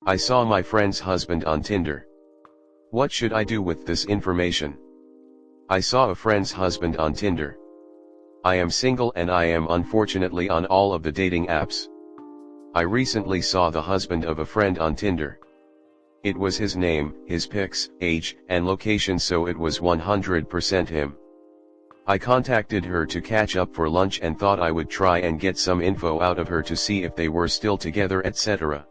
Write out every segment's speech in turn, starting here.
I saw my friend's husband on Tinder. What should I do with this information? I saw a friend's husband on Tinder. I am single and I am unfortunately on all of the dating apps. I recently saw the husband of a friend on Tinder. It was his name, his pics, age, and location, so it was 100% him. I contacted her to catch up for lunch and thought I would try and get some info out of her to see if they were still together, etc.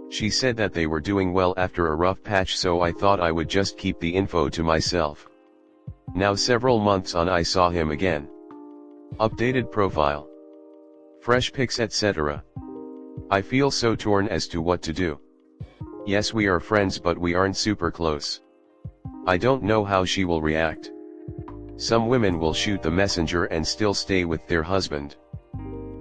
She said that they were doing well after a rough patch, so I thought I would just keep the info to myself. Now several months on, I saw him again. Updated profile. Fresh pics, etc. I feel so torn as to what to do. Yes, we are friends, but we aren't super close. I don't know how she will react. Some women will shoot the messenger and still stay with their husband.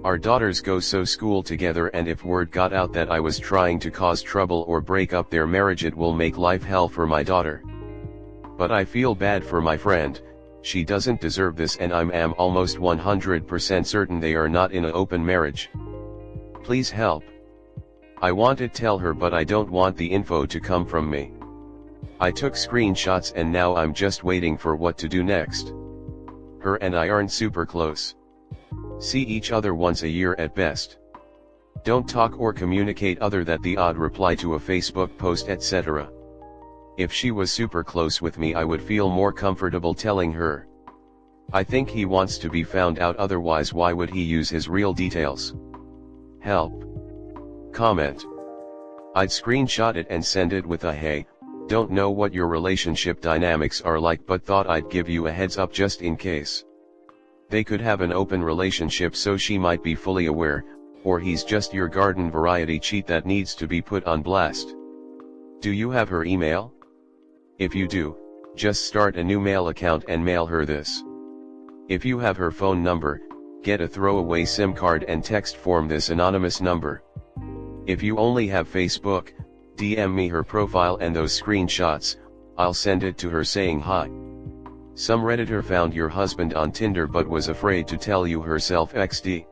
Our daughters go to school together, and if word got out that I was trying to cause trouble or break up their marriage, it will make life hell for my daughter. But I feel bad for my friend. She doesn't deserve this, and I am almost 100% certain they are not in an open marriage. Please help. I want to tell her, but I don't want the info to come from me. I took screenshots and now I'm just waiting for what to do next. Her and I aren't super close. See each other once a year at best. Don't talk or communicate other than the odd reply to a Facebook post, etc. If she was super close with me, I would feel more comfortable telling her. I think he wants to be found out, otherwise why would he use his real details? Help. Comment. I'd screenshot it and send it with a "Hey, don't know what your relationship dynamics are like, but thought I'd give you a heads up just in case." They could have an open relationship, so she might be fully aware, or he's just your garden variety cheat that needs to be put on blast. Do you have her email? If you do, just start a new mail account and mail her this. If you have her phone number, get a throwaway SIM card and text form this anonymous number. If you only have Facebook, DM me her profile and those screenshots. I'll send it to her saying hi. Some Redditor found your husband on Tinder but was afraid to tell you herself XD.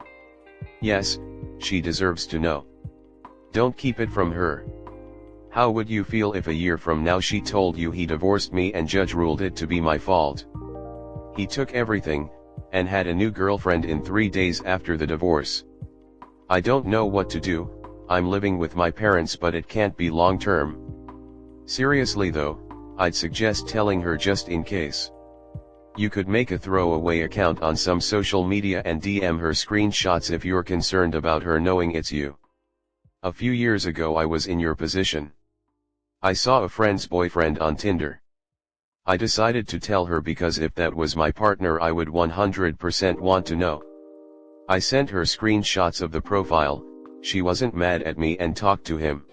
Yes, she deserves to know. Don't keep it from her. How would you feel if a year from now she told you he divorced me and judge ruled it to be my fault? He took everything, and had a new girlfriend in 3 days after the divorce. I don't know what to do. I'm living with my parents, but it can't be long term. Seriously though, I'd suggest telling her just in case. You could make a throwaway account on some social media and DM her screenshots if you're concerned about her knowing it's you. A few years ago I was in your position. I saw a friend's boyfriend on Tinder. I decided to tell her because if that was my partner I would 100% want to know. I sent her screenshots of the profile. She wasn't mad at me and talked to him.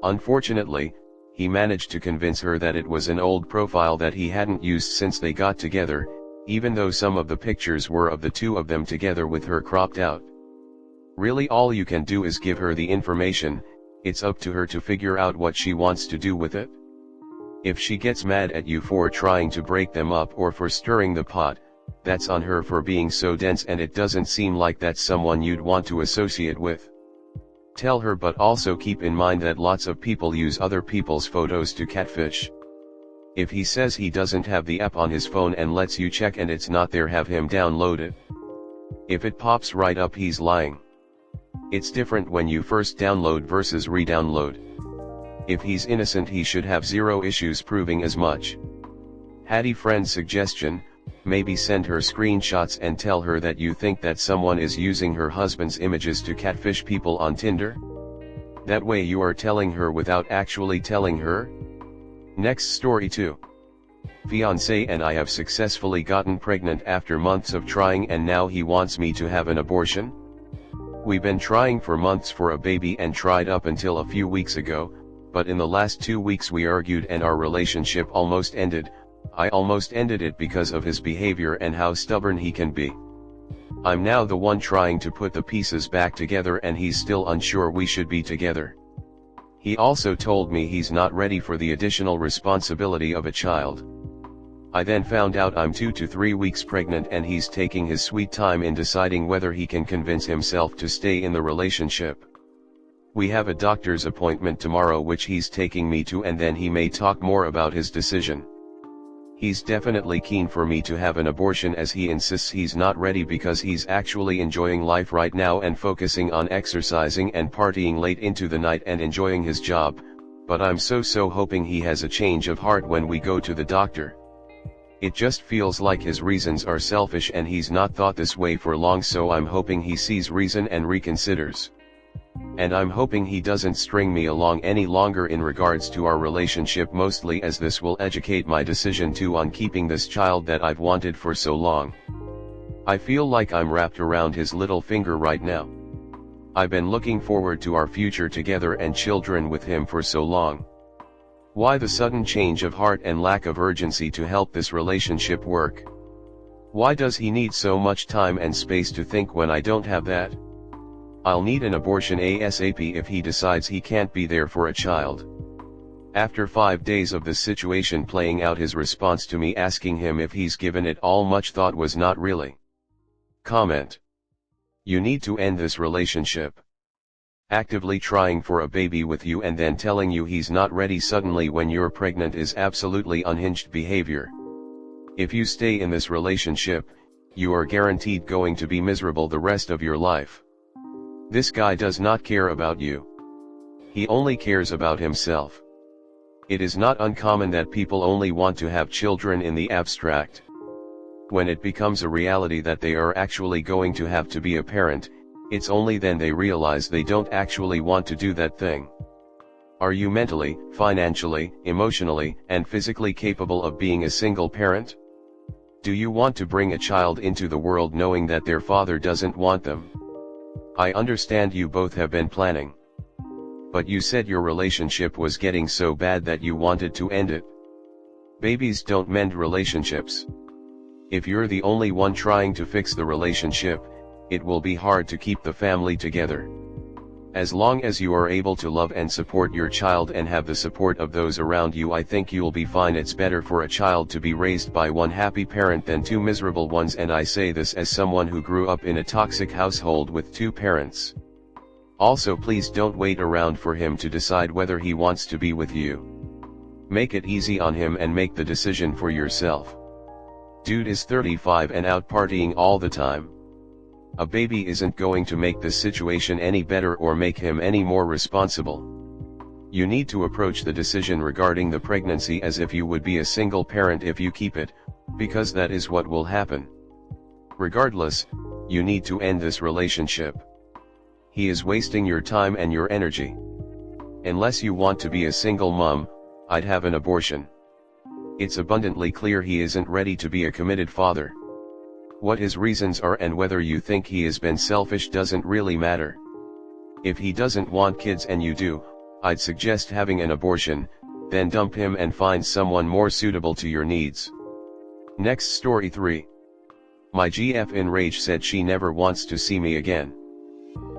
Unfortunately, he managed to convince her that it was an old profile that he hadn't used since they got together, even though some of the pictures were of the two of them together with her cropped out. Really, all you can do is give her the information. It's up to her to figure out what she wants to do with it. If she gets mad at you for trying to break them up or for stirring the pot, that's on her for being so dense, and it doesn't seem like that's someone you'd want to associate with. Tell her, but also keep in mind that lots of people use other people's photos to catfish. If he says he doesn't have the app on his phone and lets you check and it's not there, have him download it. If it pops right up, he's lying. It's different when you first download versus re-download. If he's innocent, he should have zero issues proving as much. Hattie friend's suggestion: maybe send her screenshots and tell her that you think that someone is using her husband's images to catfish people on Tinder. That way you are telling her without actually telling her. Next story 2. Fiancé and I have successfully gotten pregnant after months of trying, and now he wants me to have an abortion. We've been trying for months for a baby and tried up until a few weeks ago, but in the last 2 weeks we argued and our relationship almost ended. I almost ended it because of his behavior and how stubborn he can be. I'm now the one trying to put the pieces back together, and he's still unsure we should be together. He also told me he's not ready for the additional responsibility of a child. I then found out I'm 2 to 3 weeks pregnant, and he's taking his sweet time in deciding whether he can convince himself to stay in the relationship. We have a doctor's appointment tomorrow which he's taking me to, and then he may talk more about his decision. He's definitely keen for me to have an abortion, as he insists he's not ready because he's actually enjoying life right now and focusing on exercising and partying late into the night and enjoying his job, but I'm so hoping he has a change of heart when we go to the doctor. It just feels like his reasons are selfish and he's not thought this way for long, so I'm hoping he sees reason and reconsiders. And I'm hoping he doesn't string me along any longer in regards to our relationship, mostly as this will educate my decision too on keeping this child that I've wanted for so long. I feel like I'm wrapped around his little finger right now. I've been looking forward to our future together and children with him for so long. Why the sudden change of heart and lack of urgency to help this relationship work? Why does he need so much time and space to think when I don't have that? I'll need an abortion ASAP if he decides he can't be there for a child. After 5 days of this situation playing out, his response to me asking him if he's given it all much thought was not really. Comment. You need to end this relationship. Actively trying for a baby with you and then telling you he's not ready suddenly when you're pregnant is absolutely unhinged behavior. If you stay in this relationship, you are guaranteed going to be miserable the rest of your life. This guy does not care about you. He only cares about himself. It is not uncommon that people only want to have children in the abstract. When it becomes a reality that they are actually going to have to be a parent, it's only then they realize they don't actually want to do that thing. Are you mentally, financially, emotionally, and physically capable of being a single parent? Do you want to bring a child into the world knowing that their father doesn't want them? I understand you both have been planning. But you said your relationship was getting so bad that you wanted to end it. Babies don't mend relationships. If you're the only one trying to fix the relationship, it will be hard to keep the family together. As long as you are able to love and support your child and have the support of those around you, I think you'll be fine. It's better for a child to be raised by one happy parent than two miserable ones, and I say this as someone who grew up in a toxic household with two parents. Also, please don't wait around for him to decide whether he wants to be with you. Make it easy on him and make the decision for yourself. Dude is 35 and out partying all the time. A baby isn't going to make this situation any better or make him any more responsible. You need to approach the decision regarding the pregnancy as if you would be a single parent if you keep it, because that is what will happen. Regardless, you need to end this relationship. He is wasting your time and your energy. Unless you want to be a single mom, I'd have an abortion. It's abundantly clear he isn't ready to be a committed father. What his reasons are and whether you think he has been selfish doesn't really matter. If he doesn't want kids and you do, I'd suggest having an abortion, then dump him and find someone more suitable to your needs. Next story 3. My GF in rage said she never wants to see me again.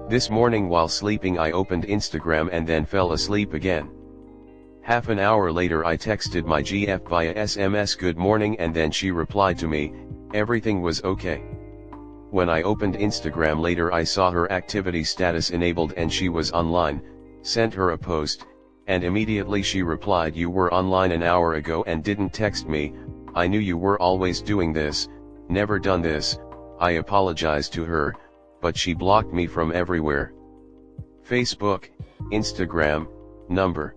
This morning while sleeping I opened Instagram and then fell asleep again. Half an hour later I texted my GF via SMS good morning, and then she replied to me, everything was okay. When I opened Instagram later I saw her activity status enabled and she was online, sent her a post, and immediately she replied, you were online an hour ago and didn't text me. I knew you were always doing this, never done this. I apologized to her, but she blocked me from everywhere. Facebook, Instagram, number.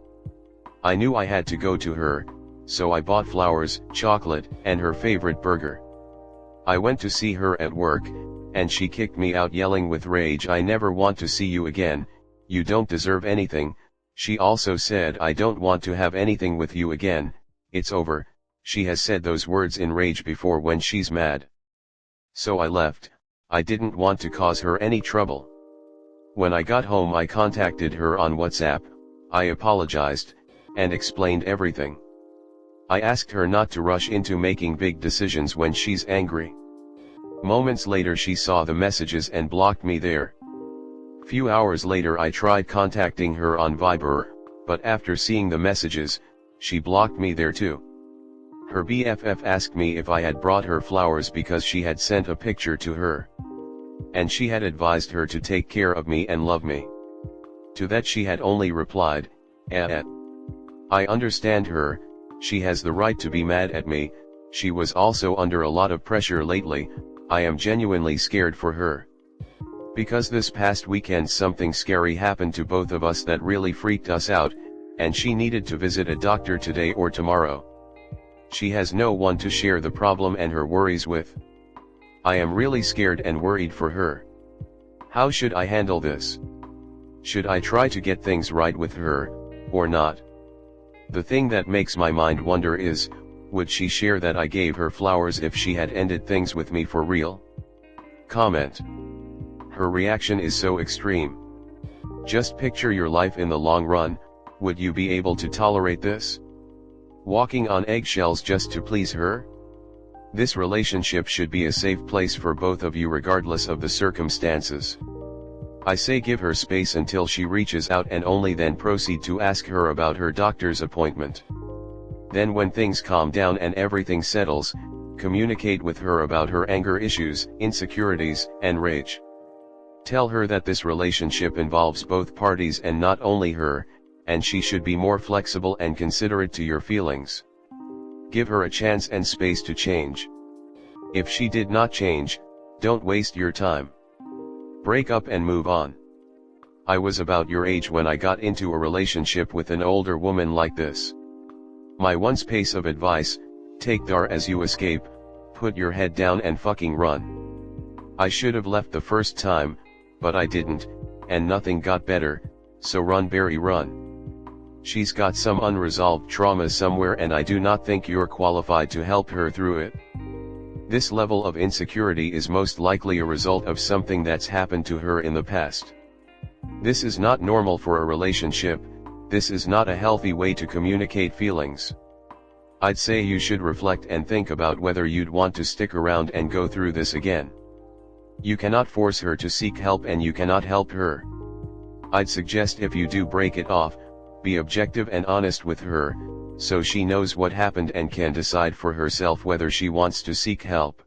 I knew I had to go to her, so I bought flowers, chocolate, and her favorite burger. I went to see her at work, and she kicked me out yelling with rage, I never want to see you again, you don't deserve anything. She also said, I don't want to have anything with you again, it's over. She has said those words in rage before when she's mad. So I left. I didn't want to cause her any trouble. When I got home I contacted her on WhatsApp, I apologized, and explained everything. I asked her not to rush into making big decisions when she's angry. Moments later she saw the messages and blocked me there. Few hours later I tried contacting her on Viber, but after seeing the messages, she blocked me there too. Her BFF asked me if I had brought her flowers because she had sent a picture to her. And she had advised her to take care of me and love me. To that she had only replied, eh. I understand her, she has the right to be mad at me, she was also under a lot of pressure lately, I am genuinely scared for her. Because this past weekend something scary happened to both of us that really freaked us out, and she needed to visit a doctor today or tomorrow. She has no one to share the problem and her worries with. I am really scared and worried for her. How should I handle this? Should I try to get things right with her, or not? The thing that makes my mind wonder is, would she share that I gave her flowers if she had ended things with me for real? Comment. Her reaction is so extreme. Just picture your life in the long run, would you be able to tolerate this? Walking on eggshells just to please her? This relationship should be a safe place for both of you regardless of the circumstances. I say give her space until she reaches out and only then proceed to ask her about her doctor's appointment. Then when things calm down and everything settles, communicate with her about her anger issues, insecurities, and rage. Tell her that this relationship involves both parties and not only her, and she should be more flexible and considerate to your feelings. Give her a chance and space to change. If she did not change, don't waste your time. Break up and move on. I was about your age when I got into a relationship with an older woman like this. My one piece of advice, take dar as you escape, put your head down and fucking run. I should have left the first time, but I didn't, and nothing got better, so run Barry run. She's got some unresolved trauma somewhere and I do not think you're qualified to help her through it. This level of insecurity is most likely a result of something that's happened to her in the past. This is not normal for a relationship, this is not a healthy way to communicate feelings. I'd say you should reflect and think about whether you'd want to stick around and go through this again. You cannot force her to seek help and you cannot help her. I'd suggest if you do break it off, be objective and honest with her, so she knows what happened and can decide for herself whether she wants to seek help.